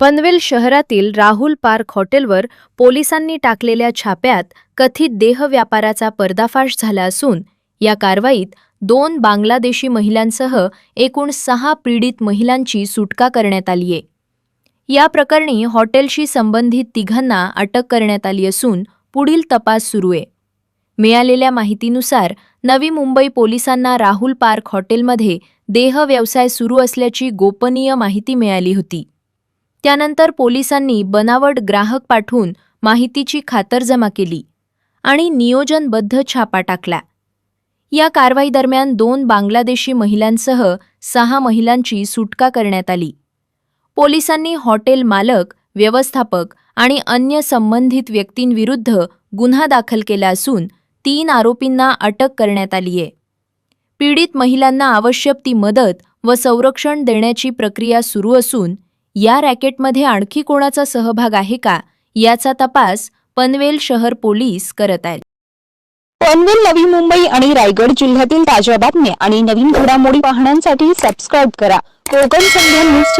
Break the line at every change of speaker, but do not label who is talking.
पनवेल शहरातील राहुल पार्क हॉटेलवर पोलिसांनी टाकलेल्या छाप्यात कथित देह व्यापाराचा पर्दाफाश झाला असून या कारवाईत 2 बांगलादेशी महिलांसह एकूण 6 पीडित महिलांची सुटका करण्यात आली आहे। या प्रकरणी हॉटेलशी संबंधित तिघांना अटक करण्यात आली असून पुढील तपास सुरू आहे। मिळालेल्या माहितीनुसार नवी मुंबई पोलिसांना राहुल पार्क हॉटेलमध्ये देह व्यवसाय सुरू असल्याची गोपनीय माहिती मिळाली होती। त्यानंतर पोलिसांनी बनावट ग्राहक पाठवून माहितीची खातरजमा केली आणि नियोजनबद्ध छापा टाकला। या कारवाईदरम्यान 2 बांगलादेशी महिलांसह 6 महिलांची सुटका करण्यात आली। पोलिसांनी हॉटेल मालक, व्यवस्थापक आणि अन्य संबंधित व्यक्तींविरुद्ध गुन्हा दाखल केला असून 3 आरोपींना अटक करण्यात आली आहे। पीडित महिलांना आवश्यक ती मदत व संरक्षण देण्याची प्रक्रिया सुरू असून या रॅकेटमध्ये आणखी कोणाचा सहभाग आहे का याचा तपास पनवेल शहर पोलीस करत आहेत।
पनवेल, नवी मुंबई आणि रायगड जिल्ह्यातील ताज्या बातम्या आणि नवीन घडामोडी पाहण्यासाठी सबस्क्राइब करा कोकण संध्या न्यूज।